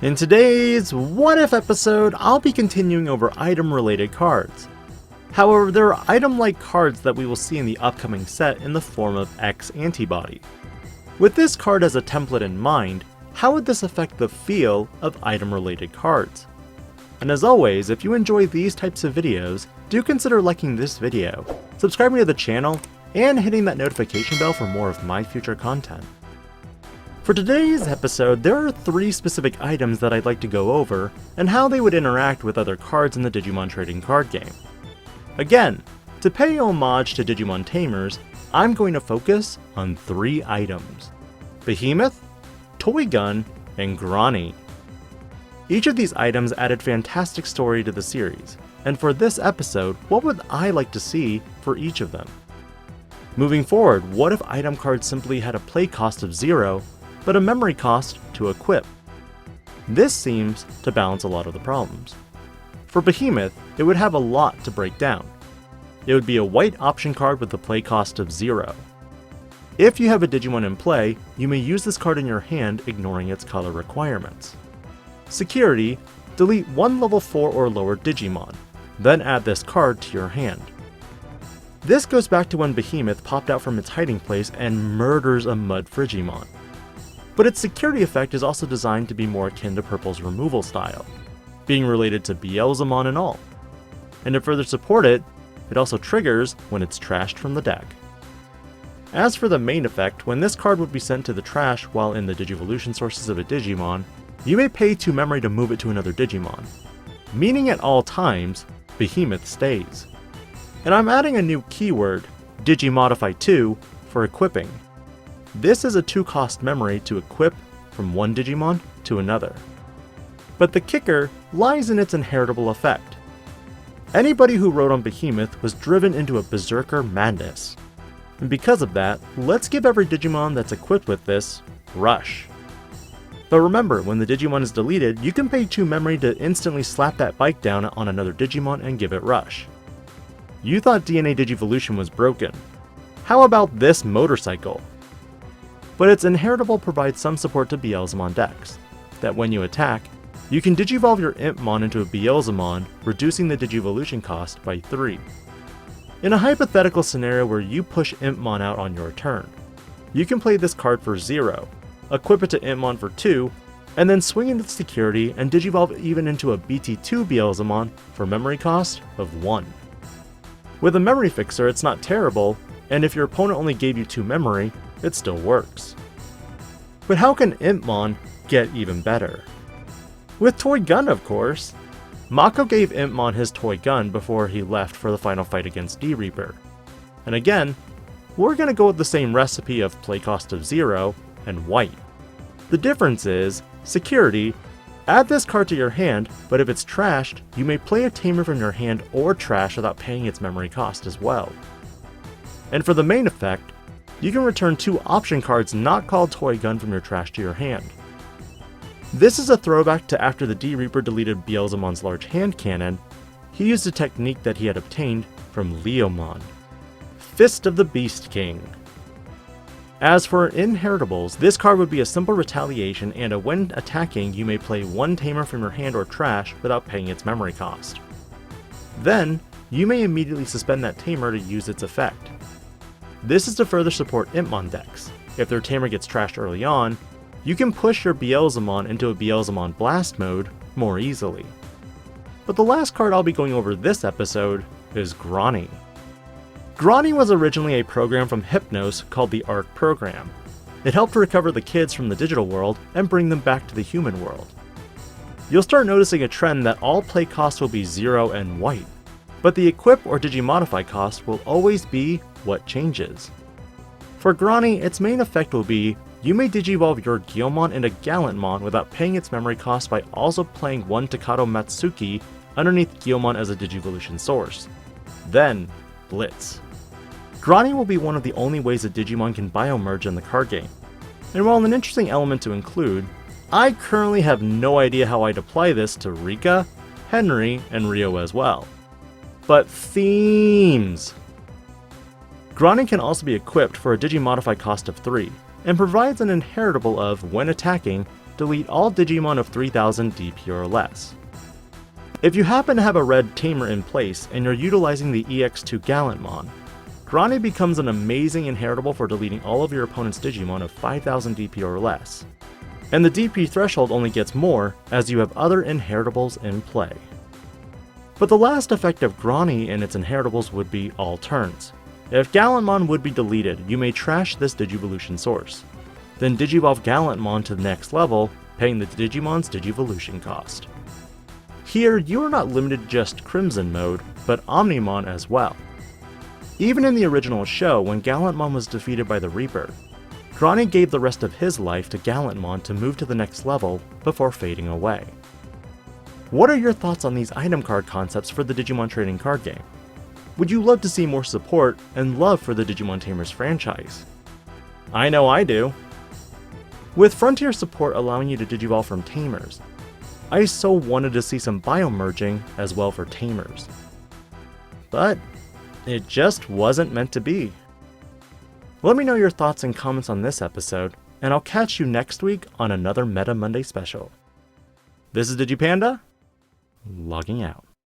In today's What If episode, I'll be continuing over item-related cards. However, there are item-like cards that we will see in the upcoming set in the form of X Antibody. With this card as a template in mind, how would this affect the feel of item-related cards? And as always, if you enjoy these types of videos, do consider liking this video, subscribing to the channel, and hitting that notification bell for more of my future content. For today's episode, there are 3 specific items that I'd like to go over, and how they would interact with other cards in the Digimon Trading Card Game. Again, to pay homage to Digimon Tamers, I'm going to focus on 3 items: Behemoth, Toy Gun, and Grani. Each of these items added fantastic story to the series, and for this episode, what would I like to see for each of them? Moving forward, what if item cards simply had a play cost of 0, but a memory cost to equip? This seems to balance a lot of the problems. For Behemoth, it would have a lot to break down. It would be a white option card with a play cost of 0. If you have a Digimon in play, you may use this card in your hand, ignoring its color requirements. Security: delete 1 level 4 or lower Digimon, then add this card to your hand. This goes back to when Behemoth popped out from its hiding place and murders a Mud Frigimon. But its security effect is also designed to be more akin to Purple's removal style, being related to Beelzemon and all. And to further support it, it also triggers when it's trashed from the deck. As for the main effect, when this card would be sent to the trash while in the Digivolution sources of a Digimon, you may pay 2 memory to move it to another Digimon, meaning at all times, Behemoth stays. And I'm adding a new keyword, Digimodify 2, for equipping. This is a 2-cost memory to equip from one Digimon to another. But the kicker lies in its inheritable effect. Anybody who rode on Behemoth was driven into a berserker madness. And because of that, let's give every Digimon that's equipped with this Rush. But remember, when the Digimon is deleted, you can pay 2 memory to instantly slap that bike down on another Digimon and give it Rush. You thought DNA Digivolution was broken. How about this motorcycle? But its inheritable provides some support to Beelzemon decks, that when you attack, you can Digivolve your Impmon into a Beelzemon, reducing the Digivolution cost by 3. In a hypothetical scenario where you push Impmon out on your turn, you can play this card for 0, equip it to Impmon for 2, and then swing into security and Digivolve even into a BT2 Beelzemon for memory cost of 1. With a memory fixer, it's not terrible, and if your opponent only gave you 2 memory, it still works. But how can Impmon get even better? With Toy Gun, of course. Mako gave Impmon his Toy Gun before he left for the final fight against D-Reaper. And again, we're gonna go with the same recipe of play cost of 0 and white. The difference is, security: add this card to your hand, but if it's trashed, you may play a Tamer from your hand or trash without paying its memory cost as well. And for the main effect, you can return 2 option cards not called Toy Gun from your trash to your hand. This is a throwback to after the D-Reaper deleted Beelzemon's large hand cannon, he used a technique that he had obtained from Leomon. Fist of the Beast King. As for inheritables, this card would be a simple retaliation, and when attacking you may play 1 Tamer from your hand or trash without paying its memory cost. Then, you may immediately suspend that Tamer to use its effect. This is to further support Impmon decks. If their Tamer gets trashed early on, you can push your Beelzemon into a Beelzemon Blast mode more easily. But the last card I'll be going over this episode is Grani. Grani was originally a program from Hypnos called the ARC program. It helped recover the kids from the digital world and bring them back to the human world. You'll start noticing a trend that all play costs will be 0 and white, but the equip or digimodify cost will always be what changes. For Grani, its main effect will be, you may digivolve your Guilmon into Gallantmon without paying its memory cost by also playing 1 Takato Matsuki underneath Guilmon as a Digivolution source. Then, Blitz. Grani will be one of the only ways a Digimon can biomerge in the card game. And while an interesting element to include, I currently have no idea how I'd apply this to Rika, Henry, and Rio as well. But themes! Grani can also be equipped for a Digimodify cost of 3, and provides an inheritable of, when attacking, delete all Digimon of 3000 DP or less. If you happen to have a red Tamer in place and you're utilizing the EX2 Gallantmon, Grani becomes an amazing inheritable for deleting all of your opponent's Digimon of 5000 DP or less. And the DP threshold only gets more as you have other inheritables in play. But the last effect of Grani and its inheritables would be all turns. If Gallantmon would be deleted, you may trash this Digivolution source. Then Digivolve Gallantmon to the next level, paying the Digimon's Digivolution cost. Here, you are not limited to just Crimson mode, but Omnimon as well. Even in the original show, when Gallantmon was defeated by the Reaper, Grani gave the rest of his life to Gallantmon to move to the next level before fading away. What are your thoughts on these item card concepts for the Digimon Trading Card Game? Would you love to see more support and love for the Digimon Tamers franchise? I know I do! With Frontier support allowing you to digivolve from Tamers, I so wanted to see some bio-merging as well for Tamers. But it just wasn't meant to be. Let me know your thoughts and comments on this episode, and I'll catch you next week on another Meta Monday special. This is DIGI-PANDA, logging out.